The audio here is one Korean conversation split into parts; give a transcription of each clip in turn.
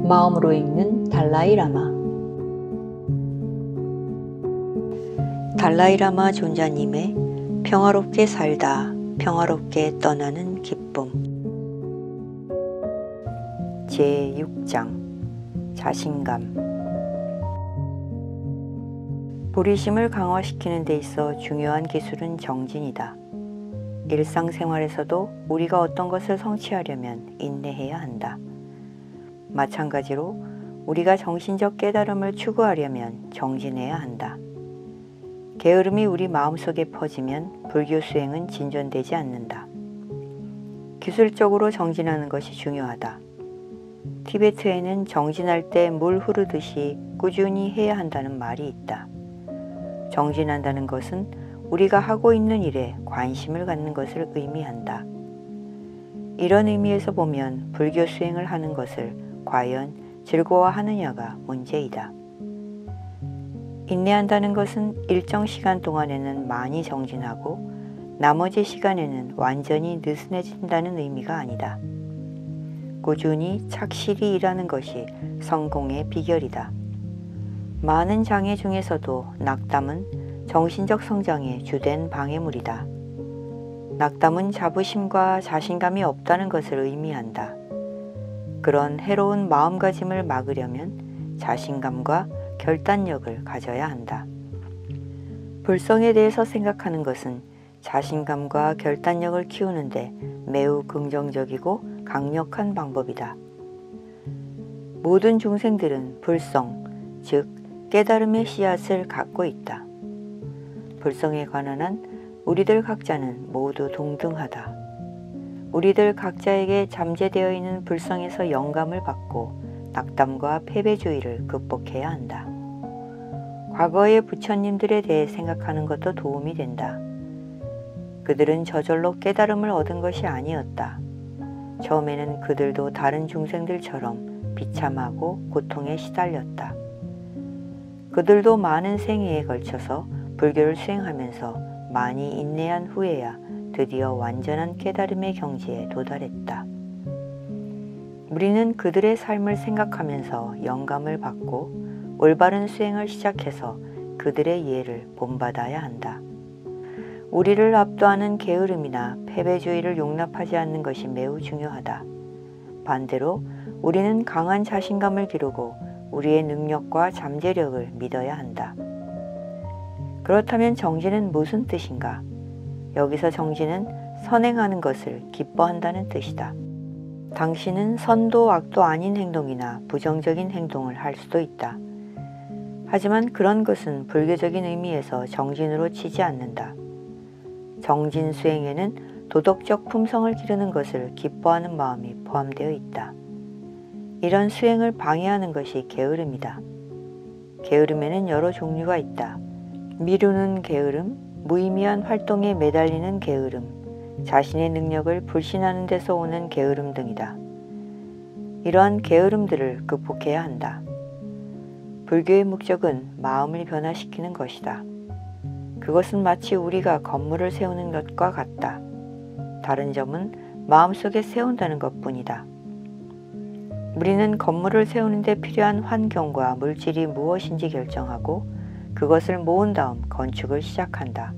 마음으로 읽는 달라이 라마. 달라이 라마 존자님의 평화롭게 살다 평화롭게 떠나는 기쁨. 제6장 자신감. 보리심을 강화시키는 데 있어 중요한 기술은 정진이다. 일상생활에서도 우리가 어떤 것을 성취하려면 인내해야 한다. 마찬가지로 우리가 정신적 깨달음을 추구하려면 정진해야 한다. 게으름이 우리 마음속에 퍼지면 불교 수행은 진전되지 않는다. 기술적으로 정진하는 것이 중요하다. 티베트에는 정진할 때 물 흐르듯이 꾸준히 해야 한다는 말이 있다. 정진한다는 것은 우리가 하고 있는 일에 관심을 갖는 것을 의미한다. 이런 의미에서 보면 불교 수행을 하는 것을 과연 즐거워하느냐가 문제이다. 인내한다는 것은 일정 시간 동안에는 많이 정진하고 나머지 시간에는 완전히 느슨해진다는 의미가 아니다. 꾸준히 착실히 일하는 것이 성공의 비결이다. 많은 장애 중에서도 낙담은 정신적 성장의 주된 방해물이다. 낙담은 자부심과 자신감이 없다는 것을 의미한다. 그런 해로운 마음가짐을 막으려면 자신감과 결단력을 가져야 한다. 불성에 대해서 생각하는 것은 자신감과 결단력을 키우는데 매우 긍정적이고 강력한 방법이다. 모든 중생들은 불성, 즉 깨달음의 씨앗을 갖고 있다. 불성에 관한 한 우리들 각자는 모두 동등하다. 우리들 각자에게 잠재되어 있는 불성에서 영감을 받고 낙담과 패배주의를 극복해야 한다. 과거의 부처님들에 대해 생각하는 것도 도움이 된다. 그들은 저절로 깨달음을 얻은 것이 아니었다. 처음에는 그들도 다른 중생들처럼 비참하고 고통에 시달렸다. 그들도 많은 생애에 걸쳐서 불교를 수행하면서 많이 인내한 후에야 드디어 완전한 깨달음의 경지에 도달했다. 우리는 그들의 삶을 생각하면서 영감을 받고 올바른 수행을 시작해서 그들의 예를 본받아야 한다. 우리를 압도하는 게으름이나 패배주의를 용납하지 않는 것이 매우 중요하다. 반대로 우리는 강한 자신감을 기르고 우리의 능력과 잠재력을 믿어야 한다. 그렇다면 정진은 무슨 뜻인가? 여기서 정진은 선행하는 것을 기뻐한다는 뜻이다. 당신은 선도 악도 아닌 행동이나 부정적인 행동을 할 수도 있다. 하지만 그런 것은 불교적인 의미에서 정진으로 치지 않는다. 정진 수행에는 도덕적 품성을 기르는 것을 기뻐하는 마음이 포함되어 있다. 이런 수행을 방해하는 것이 게으름이다. 게으름에는 여러 종류가 있다. 미루는 게으름, 무의미한 활동에 매달리는 게으름, 자신의 능력을 불신하는 데서 오는 게으름 등이다. 이러한 게으름들을 극복해야 한다. 불교의 목적은 마음을 변화시키는 것이다. 그것은 마치 우리가 건물을 세우는 것과 같다. 다른 점은 마음속에 세운다는 것뿐이다. 우리는 건물을 세우는 데 필요한 환경과 물질이 무엇인지 결정하고 그것을 모은 다음 건축을 시작한다.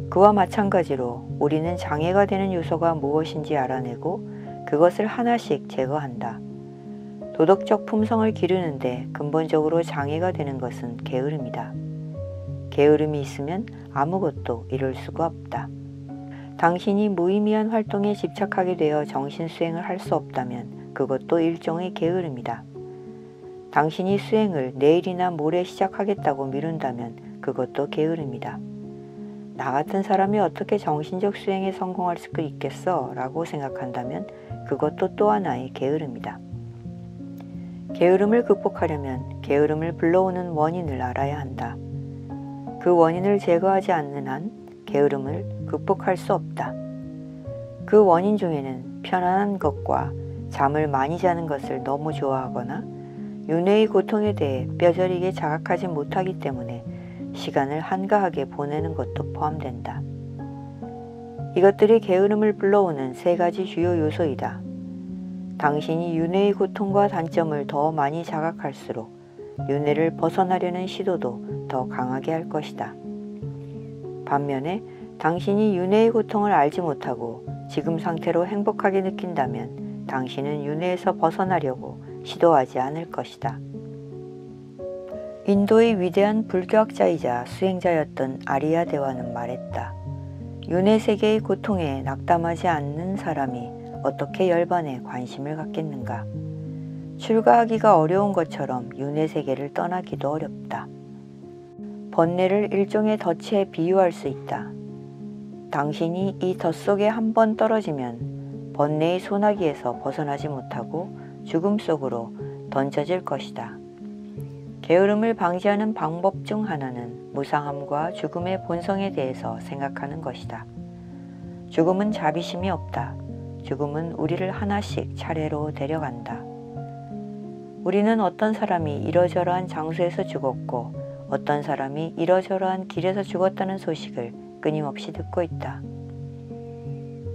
그와 마찬가지로 우리는 장애가 되는 요소가 무엇인지 알아내고 그것을 하나씩 제거한다. 도덕적 품성을 기르는데 근본적으로 장애가 되는 것은 게으름이다. 게으름이 있으면 아무것도 이룰 수가 없다. 당신이 무의미한 활동에 집착하게 되어 정신수행을 할 수 없다면 그것도 일종의 게으름이다. 당신이 수행을 내일이나 모레 시작하겠다고 미룬다면 그것도 게으름이다. 나 같은 사람이 어떻게 정신적 수행에 성공할 수 있겠어? 라고 생각한다면 그것도 또 하나의 게으름이다. 게으름을 극복하려면 게으름을 불러오는 원인을 알아야 한다. 그 원인을 제거하지 않는 한 게으름을 극복할 수 없다. 그 원인 중에는 편안한 것과 잠을 많이 자는 것을 너무 좋아하거나 윤회의 고통에 대해 뼈저리게 자각하지 못하기 때문에 시간을 한가하게 보내는 것도 포함된다. 이것들이 게으름을 불러오는 세 가지 주요 요소이다. 당신이 윤회의 고통과 단점을 더 많이 자각할수록 윤회를 벗어나려는 시도도 더 강하게 할 것이다. 반면에 당신이 윤회의 고통을 알지 못하고 지금 상태로 행복하게 느낀다면 당신은 윤회에서 벗어나려고 시도하지 않을 것이다. 인도의 위대한 불교학자이자 수행자였던 아리야 대와는 말했다. 윤회 세계의 고통에 낙담하지 않는 사람이 어떻게 열반에 관심을 갖겠는가. 출가하기가 어려운 것처럼 윤회 세계를 떠나기도 어렵다. 번뇌를 일종의 덫에 비유할 수 있다. 당신이 이 덫 속에 한 번 떨어지면 번뇌의 소나기에서 벗어나지 못하고 죽음 속으로 던져질 것이다. 게으름을 방지하는 방법 중 하나는 무상함과 죽음의 본성에 대해서 생각하는 것이다. 죽음은 자비심이 없다. 죽음은 우리를 하나씩 차례로 데려간다. 우리는 어떤 사람이 이러저러한 장소에서 죽었고 어떤 사람이 이러저러한 길에서 죽었다는 소식을 끊임없이 듣고 있다.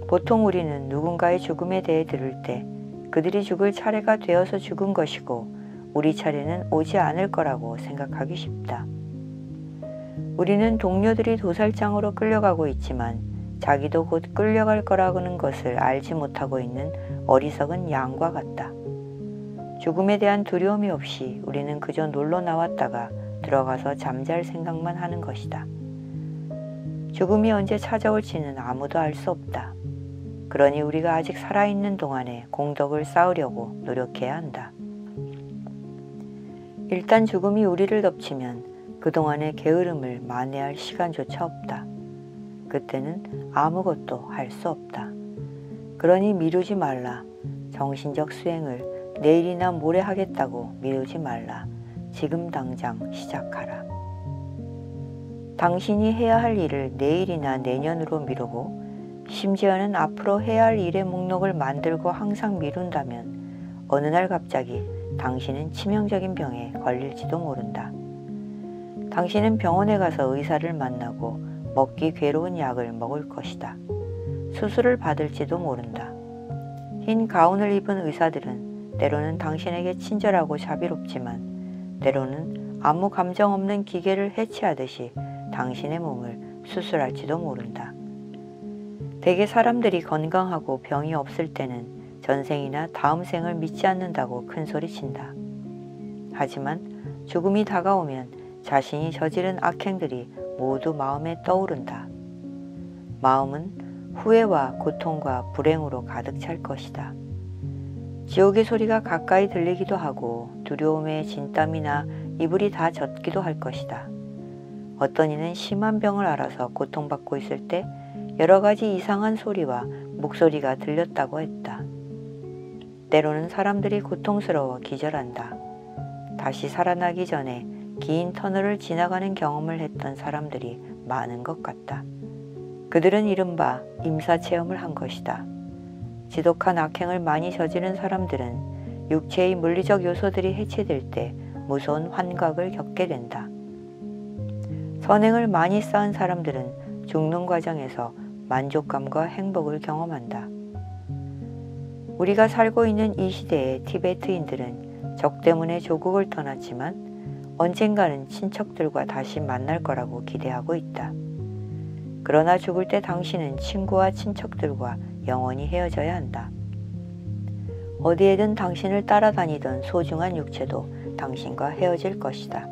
보통 우리는 누군가의 죽음에 대해 들을 때 그들이 죽을 차례가 되어서 죽은 것이고 우리 차례는 오지 않을 거라고 생각하기 쉽다. 우리는 동료들이 도살장으로 끌려가고 있지만 자기도 곧 끌려갈 거라는 것을 알지 못하고 있는 어리석은 양과 같다. 죽음에 대한 두려움이 없이 우리는 그저 놀러 나왔다가 들어가서 잠잘 생각만 하는 것이다. 죽음이 언제 찾아올지는 아무도 알 수 없다. 그러니 우리가 아직 살아있는 동안에 공덕을 쌓으려고 노력해야 한다. 일단 죽음이 우리를 덮치면 그동안의 게으름을 만회할 시간조차 없다. 그때는 아무것도 할 수 없다. 그러니 미루지 말라. 정신적 수행을 내일이나 모레 하겠다고 미루지 말라. 지금 당장 시작하라. 당신이 해야 할 일을 내일이나 내년으로 미루고 심지어는 앞으로 해야 할 일의 목록을 만들고 항상 미룬다면 어느 날 갑자기 당신은 치명적인 병에 걸릴지도 모른다. 당신은 병원에 가서 의사를 만나고 먹기 괴로운 약을 먹을 것이다. 수술을 받을지도 모른다. 흰 가운을 입은 의사들은 때로는 당신에게 친절하고 자비롭지만 때로는 아무 감정 없는 기계를 해치하듯이 당신의 몸을 수술할지도 모른다. 대개 사람들이 건강하고 병이 없을 때는 전생이나 다음 생을 믿지 않는다고 큰소리친다. 하지만 죽음이 다가오면 자신이 저지른 악행들이 모두 마음에 떠오른다. 마음은 후회와 고통과 불행으로 가득 찰 것이다. 지옥의 소리가 가까이 들리기도 하고 두려움에 진땀이나 이불이 다 젖기도 할 것이다. 어떤 이는 심한 병을 앓아서 고통받고 있을 때 여러 가지 이상한 소리와 목소리가 들렸다고 했다. 때로는 사람들이 고통스러워 기절한다. 다시 살아나기 전에 긴 터널을 지나가는 경험을 했던 사람들이 많은 것 같다. 그들은 이른바 임사체험을 한 것이다. 지독한 악행을 많이 저지른 사람들은 육체의 물리적 요소들이 해체될 때 무서운 환각을 겪게 된다. 선행을 많이 쌓은 사람들은 죽는 과정에서 만족감과 행복을 경험한다. 우리가 살고 있는 이 시대의 티베트인들은 적 때문에 조국을 떠났지만 언젠가는 친척들과 다시 만날 거라고 기대하고 있다. 그러나 죽을 때 당신은 친구와 친척들과 영원히 헤어져야 한다. 어디에든 당신을 따라다니던 소중한 육체도 당신과 헤어질 것이다.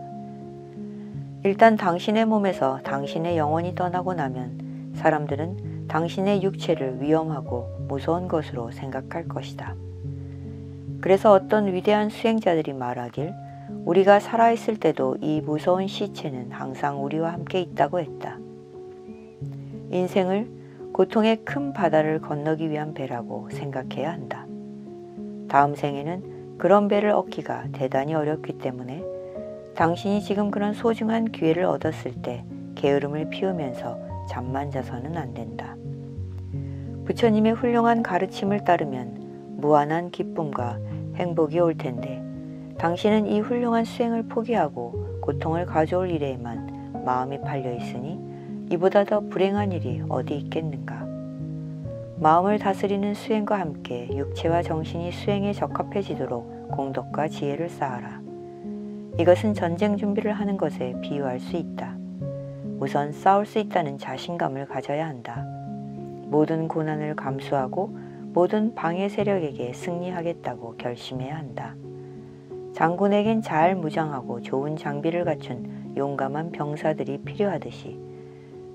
일단 당신의 몸에서 당신의 영혼이 떠나고 나면 사람들은 당신의 육체를 위험하고 무서운 것으로 생각할 것이다. 그래서 어떤 위대한 수행자들이 말하길 우리가 살아있을 때도 이 무서운 시체는 항상 우리와 함께 있다고 했다. 인생을 고통의 큰 바다를 건너기 위한 배라고 생각해야 한다. 다음 생에는 그런 배를 얻기가 대단히 어렵기 때문에 당신이 지금 그런 소중한 기회를 얻었을 때 게으름을 피우면서 잠만 자서는 안 된다. 부처님의 훌륭한 가르침을 따르면 무한한 기쁨과 행복이 올 텐데 당신은 이 훌륭한 수행을 포기하고 고통을 가져올 일에만 마음이 팔려 있으니 이보다 더 불행한 일이 어디 있겠는가. 마음을 다스리는 수행과 함께 육체와 정신이 수행에 적합해지도록 공덕과 지혜를 쌓아라. 이것은 전쟁 준비를 하는 것에 비유할 수 있다. 우선 싸울 수 있다는 자신감을 가져야 한다. 모든 고난을 감수하고 모든 방해 세력에게 승리하겠다고 결심해야 한다. 장군에겐 잘 무장하고 좋은 장비를 갖춘 용감한 병사들이 필요하듯이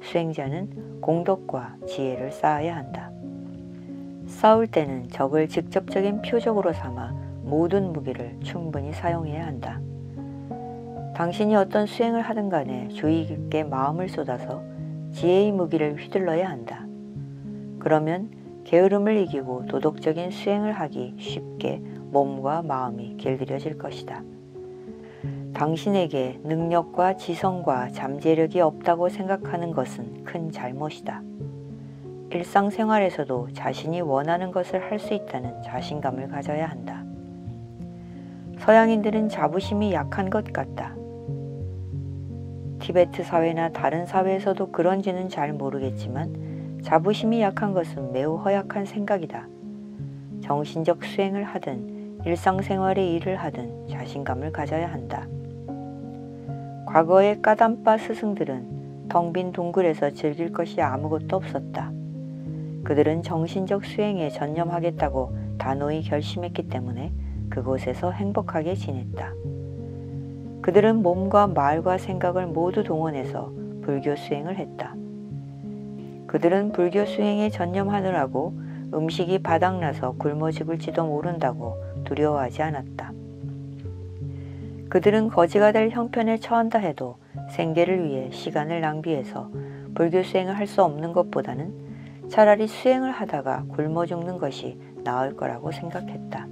수행자는 공덕과 지혜를 쌓아야 한다. 싸울 때는 적을 직접적인 표적으로 삼아 모든 무기를 충분히 사용해야 한다. 당신이 어떤 수행을 하든 간에 주의 깊게 마음을 쏟아서 지혜의 무기를 휘둘러야 한다. 그러면 게으름을 이기고 도덕적인 수행을 하기 쉽게 몸과 마음이 길들여질 것이다. 당신에게 능력과 지성과 잠재력이 없다고 생각하는 것은 큰 잘못이다. 일상생활에서도 자신이 원하는 것을 할 수 있다는 자신감을 가져야 한다. 서양인들은 자부심이 약한 것 같다. 티베트 사회나 다른 사회에서도 그런지는 잘 모르겠지만 자부심이 약한 것은 매우 허약한 생각이다. 정신적 수행을 하든 일상생활의 일을 하든 자신감을 가져야 한다. 과거의 까담바 스승들은 텅 빈 동굴에서 즐길 것이 아무것도 없었다. 그들은 정신적 수행에 전념하겠다고 단호히 결심했기 때문에 그곳에서 행복하게 지냈다. 그들은 몸과 말과 생각을 모두 동원해서 불교 수행을 했다. 그들은 불교 수행에 전념하느라고 음식이 바닥나서 굶어 죽을지도 모른다고 두려워하지 않았다. 그들은 거지가 될 형편에 처한다 해도 생계를 위해 시간을 낭비해서 불교 수행을 할 수 없는 것보다는 차라리 수행을 하다가 굶어 죽는 것이 나을 거라고 생각했다.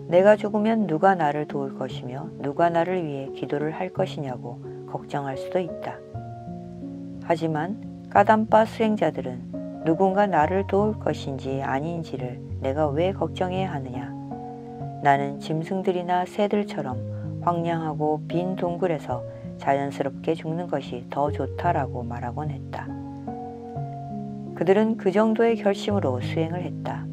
내가 죽으면 누가 나를 도울 것이며 누가 나를 위해 기도를 할 것이냐고 걱정할 수도 있다. 하지만 까담바 수행자들은 누군가 나를 도울 것인지 아닌지를 내가 왜 걱정해야 하느냐. 나는 짐승들이나 새들처럼 황량하고 빈 동굴에서 자연스럽게 죽는 것이 더 좋다라고 말하곤 했다. 그들은 그 정도의 결심으로 수행을 했다.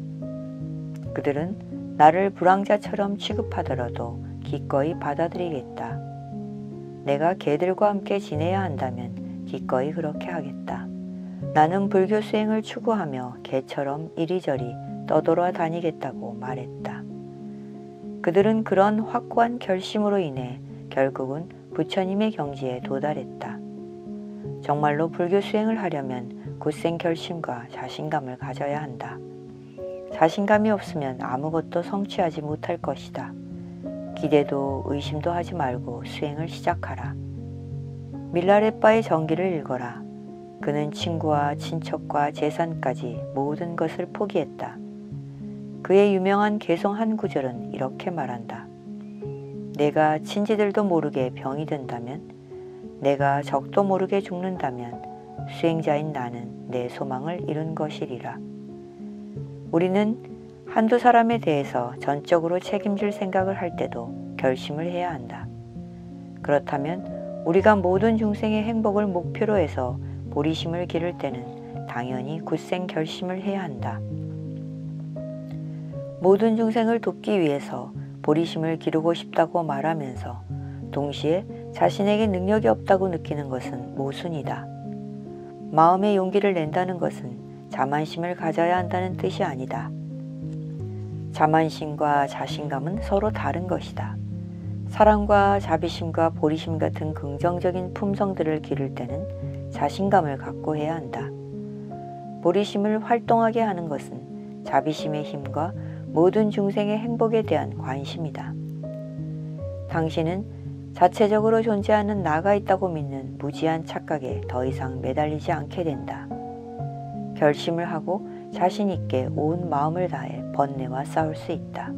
그들은 나를 불황자처럼 취급하더라도 기꺼이 받아들이겠다. 내가 개들과 함께 지내야 한다면 기꺼이 그렇게 하겠다. 나는 불교 수행을 추구하며 개처럼 이리저리 떠돌아 다니겠다고 말했다. 그들은 그런 확고한 결심으로 인해 결국은 부처님의 경지에 도달했다. 정말로 불교 수행을 하려면 굳센 결심과 자신감을 가져야 한다. 자신감이 없으면 아무것도 성취하지 못할 것이다. 기대도 의심도 하지 말고 수행을 시작하라. 밀라레빠의 전기를 읽어라. 그는 친구와 친척과 재산까지 모든 것을 포기했다. 그의 유명한 개송 한 구절은 이렇게 말한다. 내가 친지들도 모르게 병이 든다면, 내가 적도 모르게 죽는다면 수행자인 나는 내 소망을 이룬 것이리라. 우리는 한두 사람에 대해서 전적으로 책임질 생각을 할 때도 결심을 해야 한다. 그렇다면 우리가 모든 중생의 행복을 목표로 해서 보리심을 기를 때는 당연히 굳센 결심을 해야 한다. 모든 중생을 돕기 위해서 보리심을 기르고 싶다고 말하면서 동시에 자신에게 능력이 없다고 느끼는 것은 모순이다. 마음의 용기를 낸다는 것은 자만심을 가져야 한다는 뜻이 아니다. 자만심과 자신감은 서로 다른 것이다. 사랑과 자비심과 보리심 같은 긍정적인 품성들을 기를 때는 자신감을 갖고 해야 한다. 보리심을 활동하게 하는 것은 자비심의 힘과 모든 중생의 행복에 대한 관심이다. 당신은 자체적으로 존재하는 나가 있다고 믿는 무지한 착각에 더 이상 매달리지 않게 된다. 결심을 하고 자신 있게 온 마음을 다해 번뇌와 싸울 수 있다.